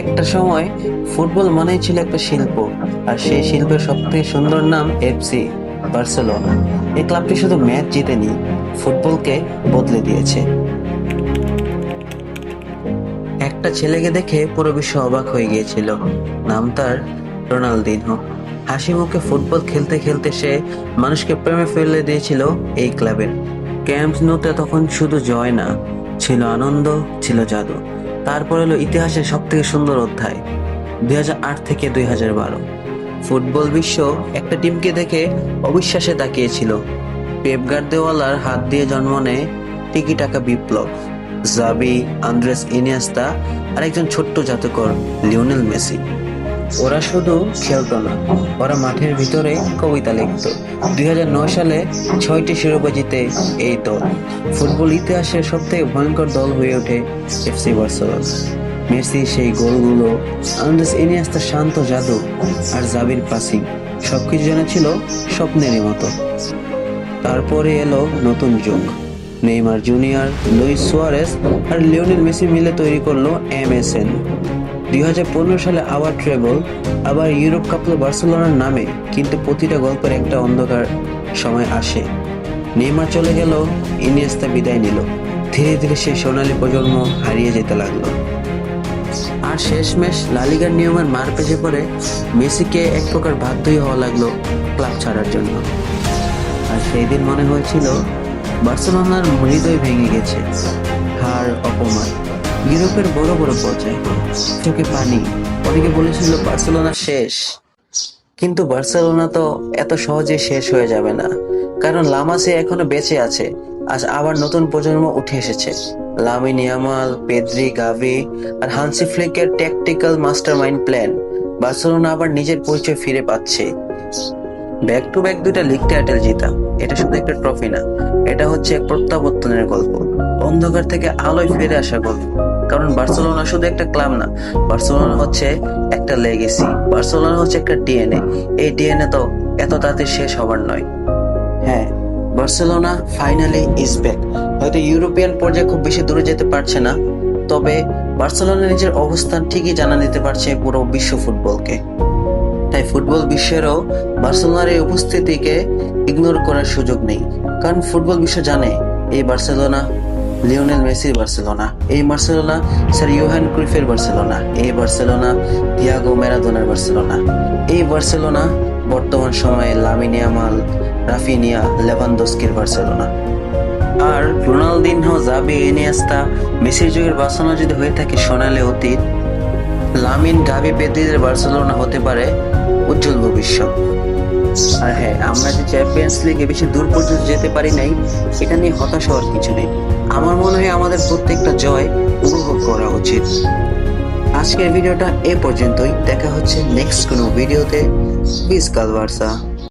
একটা সময় ফুটবল মানেই ছিল একটা শিল্প, আর সেই শিল্পের সবথেকে সুন্দর নাম এফসি বার্সেলোনা। এই ক্লাবটি শুধু ম্যাচ জিতেনি, ফুটবলকে বদলে দিয়েছে। একটা ছেলেকে দেখে পুরো বিশ্ব অবাক হয়ে গিয়েছিল। নাম তার রোনালদিনহো। হাসি মুখে ফুটবল খেলতে খেলতে সে মানুষকে প্রেমে ফেলে দিয়েছিল এই ক্লাবের। ক্যাম্প নুতে তখন শুধু জয় না, ছিল আনন্দ, ছিল জাদু। তারপর এলো ইতিহাসের সব থেকে সুন্দর অধ্যায়, 2008 থেকে 2012। ফুটবল বিশ্ব একটা টিমকে দেখে অবিশ্বাসে তাকিয়েছিল। পেপ গার্দিওলার হাত দিয়ে জন্ম নেয় টিকি টাকা বিপ্লব। জাবি, আন্দ্রেস ইনিয়েস্তা আর একজন ছোট্ট জাদুকর লিওনেল মেসি। ওরা শুধু খেলতো না, ওরা মাঠের ভিতরে কবিতা লিখতো। 2009 সালে 6টি শিরোপা জিতে এই দল ফুটবল ইতিহাসের সব থেকে ভয়ঙ্কর দল হয়ে ওঠে এফসি বার্সেলোনা। মেসি সেই গোলগুলো, আন্দ্রেস ইনিয়েস্তার শান্ত জাদু আর জাবির পাসিং, সবকিছু যেন ছিল স্বপ্নেরই মতো। তারপরে এলো নতুন যুগ। নেইমার জুনিয়র, লুইস সুয়ারেস আর লিওনেল মেসি মিলে তৈরি করলো এমএসএন। 2015 সালে আবার ট্রেবল, আবার ইউরোপ কাপলো বার্সেলোনার নামে। কিন্তু প্রতিটা গল্পের একটা অন্ধকার সময় আসে। নেইমার চলে গেল, ইনিয়েস্তা বিদায় নিল। ধীরে ধীরে সেই সোনালী প্রজন্ম হারিয়ে যেতে লাগলো। আর শেষমেশ লা লিগার নিয়মের মার পেছে পড়ে মেসিকে এক প্রকার বাধ্যই হওয়া লাগলো ক্লাব ছাড়ার জন্য। আর সেই দিন মনে হয়েছিল বার্সেলোনার হৃদয় ভেঙে গেছে। হার, অপমান, ইউরোপের বড় বড় পর্যায়ে চোখে পানি। অনেকে বলেছিল বার্সেলোনা শেষ, কিন্তু বার্সেলোনা তো এত সহজে শেষ হয়ে যাবে না, কারণ লামাসি এখনো বেঁচে আছে। আজ আবার নতুন প্রজন্ম উঠে এসেছে। লামিন ইয়ামাল, পেদ্রি, গাভি আর হান্সি ফ্লিকের ট্যাকটিক্যাল মাস্টারমাইন্ড প্ল্যান। বার্সেলোনা আবার নিজের পরিচয় ফিরে পাচ্ছে। ব্যাক টু ব্যাক 2টা লিগ টাইটেল জিতা, এটা শুধু একটা ট্রফি না, এটা হচ্ছে এক প্রত্যাবর্তনের গল্প, অন্ধকার থেকে আলোয় ফিরে আসার গল্প। কারণ বার্সেলোনা শুধু একটা ক্লাব না, বার্সেলোনা হচ্ছে একটা লেগেসি, বার্সেলোনা হচ্ছে একটা ডিএনএ। এই ডিএনএ তো এত তাড়াতাড়ি শেষ হবার নয়। হ্যাঁ, বার্সেলোনা ফাইনালি ইজ ব্যাক। হয়তো ইউরোপিয়ান পর্যায়ে খুব বেশি দূরে যেতে পারছে না, তবে বার্সেলোনা নিজের অবস্থান ঠিকই জানা দিতে পারছে পুরো বিশ্ব ফুটবলকে। তাই ফুটবল বিশ্বেরও বার্সেলোনার এই উপস্থিতিকে ইগনোর করার সুযোগ নেই। কারণ ফুটবল বিশ্ব জানে এই বার্সেলোনা লিওনেল মেসির বার্সেলোনা, এই বার্সেলোনা স্যার ইয়োহান ক্রুইফের বার্সেলোনা, এই বার্সেলোনা দিয়াগো ম্যারাডোনার বার্সেলোনা, এই বার্সেলোনা বর্তমান সময়ে লামিন ইয়ামাল, রাফিনিয়া, লেভানডস্কির বার্সেলোনা। আর রোনালদিনহো, জাভি, ইনিয়েস্তা, মেসির যুগের বার্সেলোনা যদি হয়ে থাকে সোনালী অতীত, লামিন, গাভি, পেদ্রিদের বার্সেলোনা হতে পারে উজ্জ্বল ভবিষ্যৎ। আর হ্যাঁ, আমরা যে চ্যাম্পিয়ন্স লিগে বেশি দূর পর্যন্ত যেতে পারি নাই, এটা নিয়ে হতাশ হওয়ার কিছু নেই। আমার মনে হয় আমাদের প্রত্যেকটা জয় উপভোগ করা উচিত। আজকের ভিডিওটা এ পর্যন্তই। দেখা হচ্ছে নেক্সট কোনো ভিডিওতে। বিস কাল বার্সা।